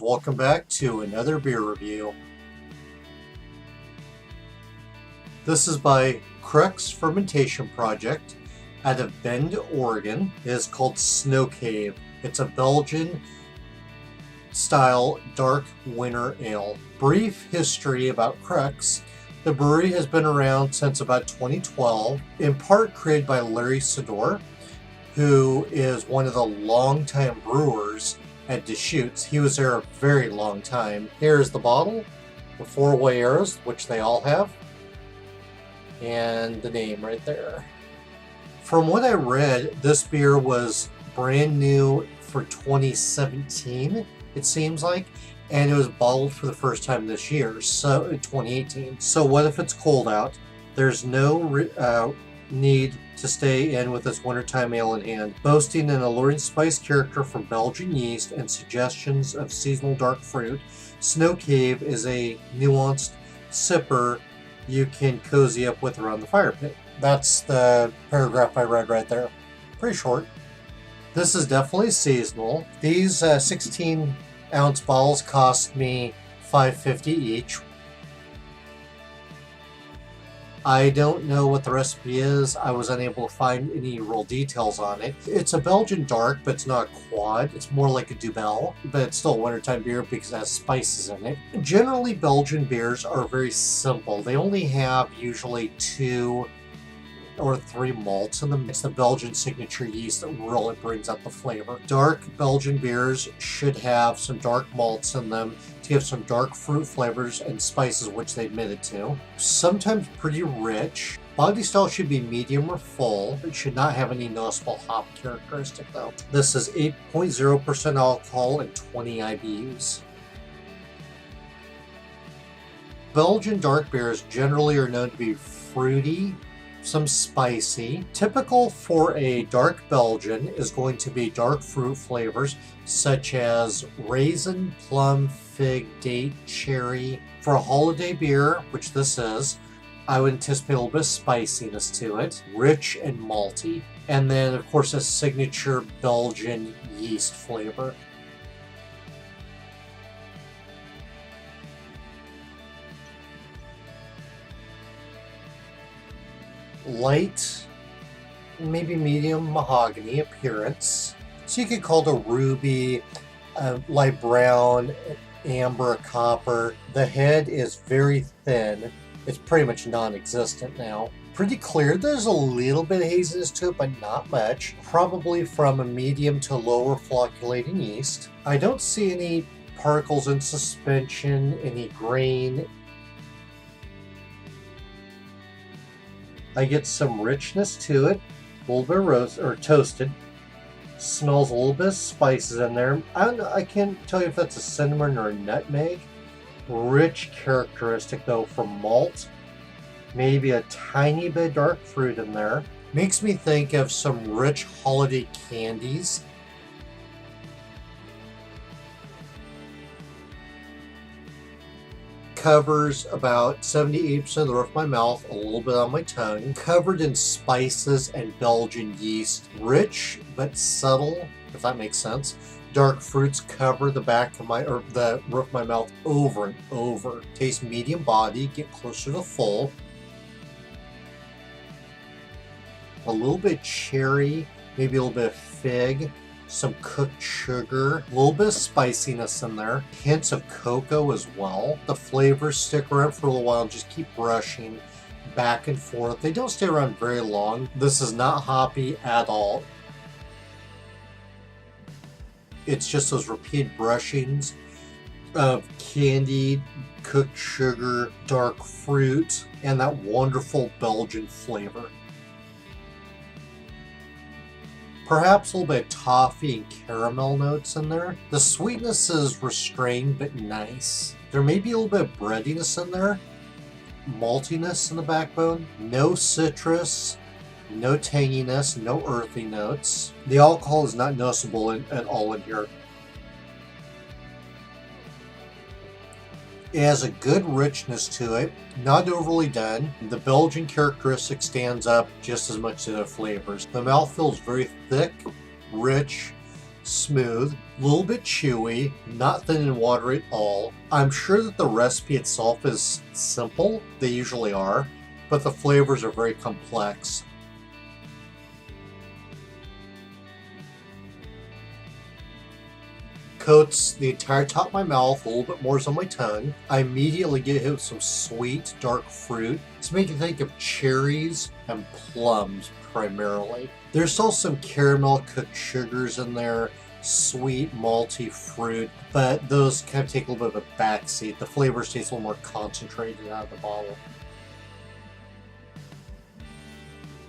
welcome back to another beer review. This is by Crux Fermentation Project out of Bend, Oregon. It is called Snow Cave. It's a Belgian style dark winter ale. Brief history about Crux. The brewery has been around since about 2012, in part created by Larry Sador, who is one of the longtime brewers at Deschutes. He was there a very long time. Here's the bottle, the 4-way arrows, which they all have, and the name right there. From what I read, this beer was brand new for 2017, it seems like, and it was bottled for the first time this year, so 2018. So what if it's cold out? There's no need to stay in with this wintertime ale in hand. Boasting an alluring spice character from Belgian yeast and suggestions of seasonal dark fruit, Snow Cave is a nuanced sipper you can cozy up with around the fire pit. That's the paragraph I read right there. Pretty short. This is definitely seasonal. These 16-ounce bottles cost me $5.50 each. I don't know what the recipe is. I was unable to find any real details on it. It's a Belgian dark, but it's not a quad. It's more like a Duvel, but it's still a wintertime beer because it has spices in it. Generally, Belgian beers are very simple. They only have usually 2 or 3 malts in them. It's the Belgian signature yeast that really brings out the flavor. Dark Belgian beers should have some dark malts in them to give some dark fruit flavors and spices, which they admitted to. Sometimes pretty rich. Body style should be medium or full. It should not have any noticeable hop characteristic though. This is 8.0% alcohol and 20 IBUs. Belgian dark beers generally are known to be fruity, some spicy. Typical for a dark Belgian is going to be dark fruit flavors such as raisin, plum, fig, date, cherry. For a holiday beer, which this is, I would anticipate a little bit of spiciness to it, rich and malty. And then of course a signature Belgian yeast flavor. Light, maybe medium mahogany appearance. So you could call it a ruby, light brown, amber, copper. The head is very thin. It's pretty much non-existent now. Pretty clear. There's a little bit of haziness to it, but not much. Probably from a medium to lower flocculating yeast. I don't see any particles in suspension, any grain. I get some richness to it, a little bit of roast or toasted. Smells a little bit of spices in there. I can't tell you if that's a cinnamon or a nutmeg. Rich characteristic though from malt. Maybe a tiny bit of dark fruit in there. Makes me think of some rich holiday candies. Covers about 78% of the roof of my mouth, a little bit on my tongue. Covered in spices and Belgian yeast. Rich but subtle, if that makes sense. Dark fruits cover the back of the roof of my mouth over and over. Taste medium body, get closer to full. A little bit cherry, maybe a little bit of fig. Some cooked sugar, a little bit of spiciness in there, hints of cocoa as well. The flavors stick around for a little while and just keep brushing back and forth. They don't stay around very long. This is not hoppy at all. It's just those repeated brushings of candied, cooked sugar, dark fruit, and that wonderful Belgian flavor. Perhaps a little bit of toffee and caramel notes in there. The sweetness is restrained but nice. There may be a little bit of breadiness in there. Maltiness in the backbone. No citrus. No tanginess. No earthy notes. The alcohol is not noticeable at all in here. It has a good richness to it, not overly done. The Belgian characteristic stands up just as much as the flavors. The mouthfeel is very thick, rich, smooth, a little bit chewy, not thin and watery at all. I'm sure that the recipe itself is simple, they usually are, but the flavors are very complex. Coats the entire top of my mouth, a little bit more is on my tongue. I immediately get hit with some sweet, dark fruit. It's making me think of cherries and plums primarily. There's still some caramel cooked sugars in there, sweet, malty fruit, but those kind of take a little bit of a backseat. The flavors taste a little more concentrated out of the bottle.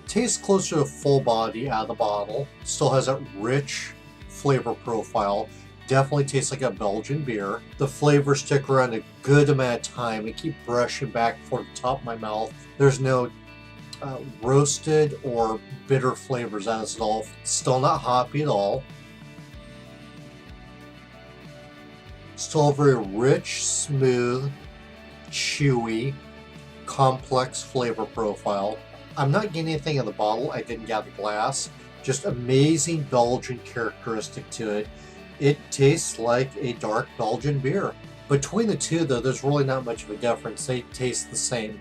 Tastes closer to full body out of the bottle. Still has that rich flavor profile. Definitely tastes like a Belgian beer. The flavors stick around a good amount of time and keep brushing back for the top of my mouth. There's no roasted or bitter flavors out of it at all. Still not hoppy at all. Still a very rich, smooth, chewy, complex flavor profile. I'm not getting anything in the bottle. I didn't get the glass. Just amazing Belgian characteristic to it. It tastes like a dark Belgian beer. Between the two, though, there's really not much of a difference. They taste the same.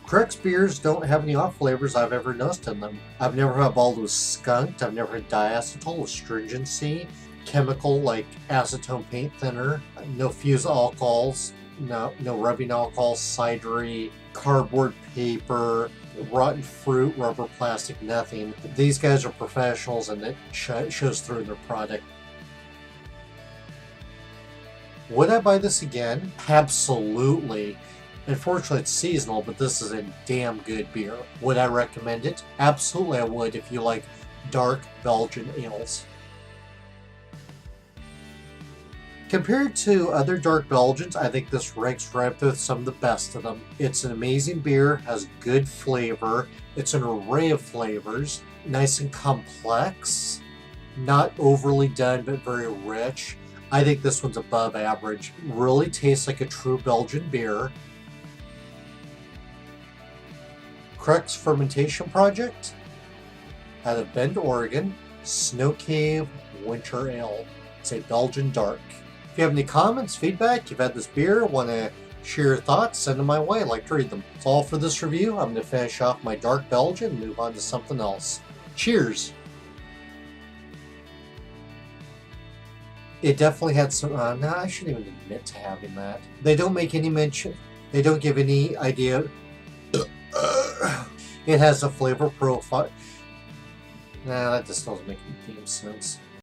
Crux beers don't have any off flavors I've ever noticed in them. I've never had a bottle that was skunked. I've never had diacetyl, astringency, chemical like acetone paint thinner, no fused alcohols, no rubbing alcohol, cidery, cardboard paper, rotten fruit, rubber, plastic, nothing. These guys are professionals and it shows through in their product. Would I buy this again? Absolutely. Unfortunately, it's seasonal, but this is a damn good beer. Would I recommend it? Absolutely I would if you like dark Belgian ales. Compared to other dark Belgians, I think this ranks right up with some of the best of them. It's an amazing beer, has good flavor. It's an array of flavors, nice and complex, not overly done, but very rich. I think this one's above average. Really tastes like a true Belgian beer. Crux Fermentation Project out of Bend, Oregon. Snow Cave Winter Ale. It's a Belgian dark. If you have any comments, feedback, you've had this beer, want to share your thoughts, send them my way. I'd like to read them. That's all for this review. I'm going to finish off my dark Belgian and move on to something else. Cheers! It definitely had some, no, I shouldn't even admit to having that. They don't make any mention, they don't give any idea. It has a flavor profile. Nah, that just doesn't make any sense.